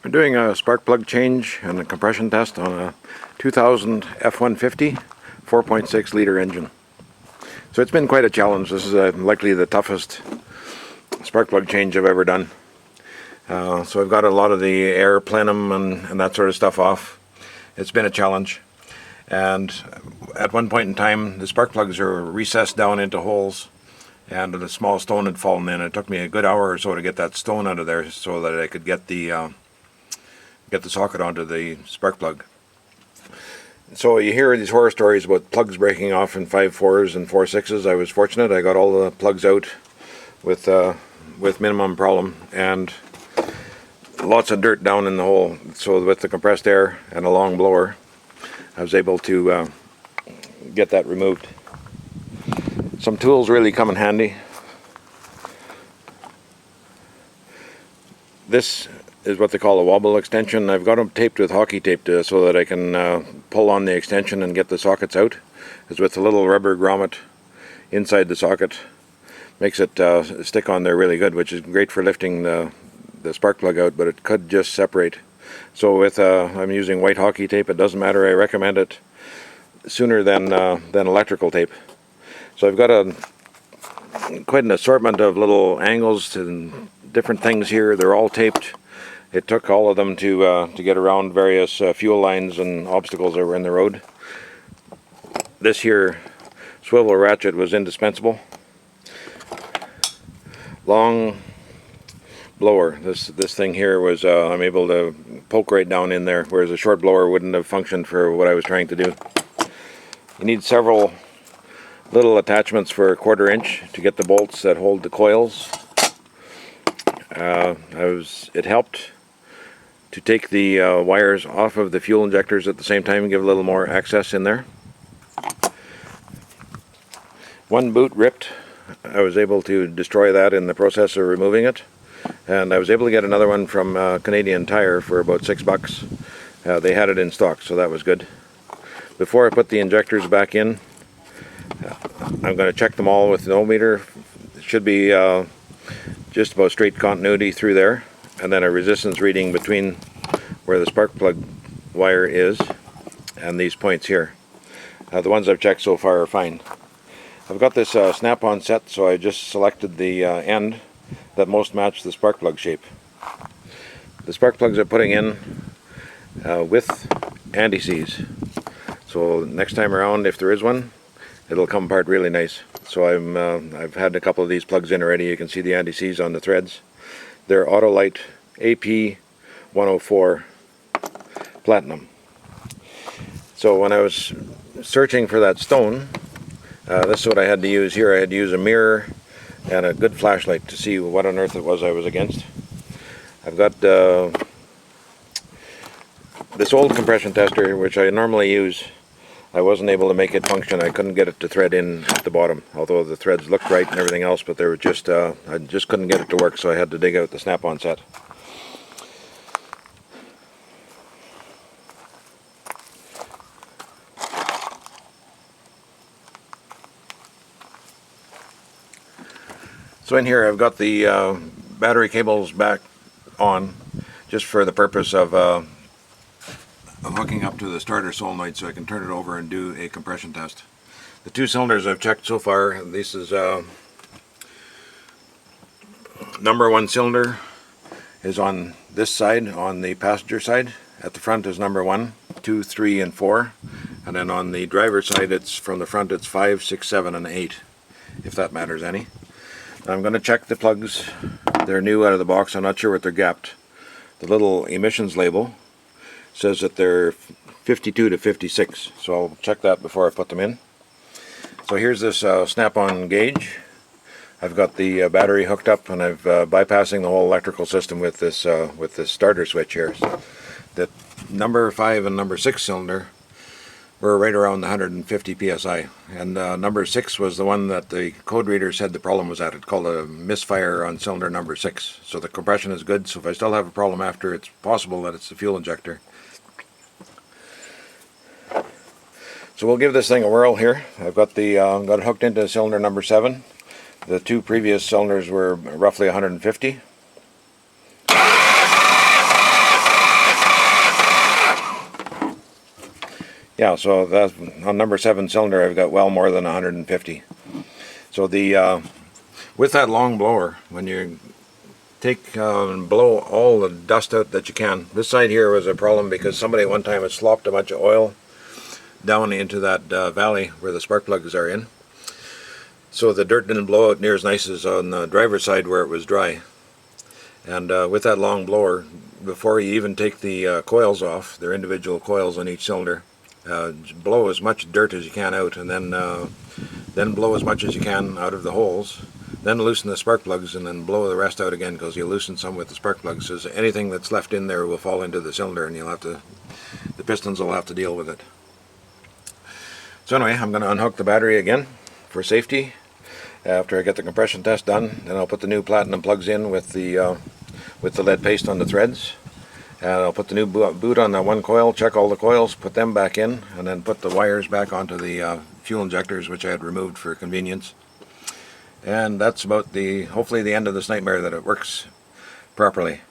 We're doing a spark plug change and a compression test on a 2000 F-150 4.6 liter engine. So it's been quite a challenge. This is likely the toughest spark plug change I've ever done. So I've got a lot of the air plenum and that sort of stuff off. It's been a challenge. And at one point in time, the spark plugs are recessed down into holes, and a small stone had fallen in. It took me a good hour or so to get that stone out of there so that I could get the socket onto the spark plug. So you hear these horror stories about plugs breaking off in 5.4s and 4.6s. I was fortunate. I got all the plugs out with minimum problem, and lots of dirt down in the hole. So with the compressed air and a long blower, I was able to get that removed. Some tools really come in handy. This is what they call a wobble extension. I've got them taped with hockey tape so that I can pull on the extension and get the sockets out. It's with a little rubber grommet inside the socket. Makes it stick on there really good, which is great for lifting the spark plug out, but it could just separate. So with I'm using white hockey tape. It doesn't matter. I recommend it sooner than electrical tape. So I've got quite an assortment of little angles and different things here. They're all taped. It took all of them to get around various fuel lines and obstacles that were in the road. This here swivel ratchet was indispensable. Long blower. This thing here was I'm able to poke right down in there, whereas a short blower wouldn't have functioned for what I was trying to do. You need several little attachments for a 1/4 inch to get the bolts that hold the coils. It helped to take the wires off of the fuel injectors at the same time and give a little more access in there. One boot ripped. I was able to destroy that in the process of removing it, and I was able to get another one from Canadian Tire for about $6. They had it in stock, so that was good. Before I put the injectors back in, I'm going to check them all with the ohmmeter. It should be just about straight continuity through there, and then a resistance reading between where the spark plug wire is and these points here. The ones I've checked so far are fine. I've got this snap-on set, so I just selected the end that most match the spark plug shape. The spark plugs I'm putting in with anti-seize. So next time around, if there is one, it'll come apart really nice. So I've had a couple of these plugs in already. You can see the anti-seize on the threads. They're Autolite AP104 Platinum. So when I was searching for that stone, this is what I had to use here. I had to use a mirror and a good flashlight to see what on earth it was I was against. I've got this old compression tester, which I normally use. I wasn't able to make it function. I couldn't get it to thread in at the bottom, although the threads looked right and everything else, but they were just I just couldn't get it to work, so I had to dig out the snap-on set. So in here I've got the battery cables back on, just for the purpose of hooking up to the starter solenoid so I can turn it over and do a compression test. The 2 cylinders I've checked so far, this is number 1 cylinder is on this side, on the passenger side. At the front is number 1, 2, 3, and 4. And then on the driver's side, it's from the front, it's 5, 6, 7, and 8, if that matters any. I'm going to check the plugs. They're new out of the box. I'm not sure what they're gapped. The little emissions label says that they're 52 to 56, so I'll check that before I put them in. So here's this snap-on gauge. I've got the battery hooked up, and I've bypassing the whole electrical system with this starter switch here. So the number 5 and number 6 cylinder were right around the 150 psi, and number 6 was the one that the code reader said the problem was at. It called a misfire on cylinder number 6. So the compression is good, so if I still have a problem after, it's possible that it's the fuel injector. So we'll give this thing a whirl here. I've got got it hooked into cylinder number 7. The 2 previous cylinders were roughly 150. Yeah, so that's on number 7 cylinder. I've got well more than 150. So the with that long blower, when you take and blow all the dust out that you can. This side here was a problem because somebody one time had slopped a bunch of oil down into that valley where the spark plugs are in. So the dirt didn't blow out near as nice as on the driver's side where it was dry. And with that long blower, before you even take the coils off, they're individual coils on each cylinder, blow as much dirt as you can out, and then blow as much as you can out of the holes. Then loosen the spark plugs and then blow the rest out again, because you loosen some with the spark plugs. So anything that's left in there will fall into the cylinder, and the pistons will have to deal with it. So anyway, I'm going to unhook the battery again for safety. After I get the compression test done, then I'll put the new platinum plugs in with the lead paste on the threads. And I'll put the new boot on that one coil, check all the coils, put them back in, and then put the wires back onto the fuel injectors, which I had removed for convenience. And that's about hopefully the end of this nightmare, that it works properly.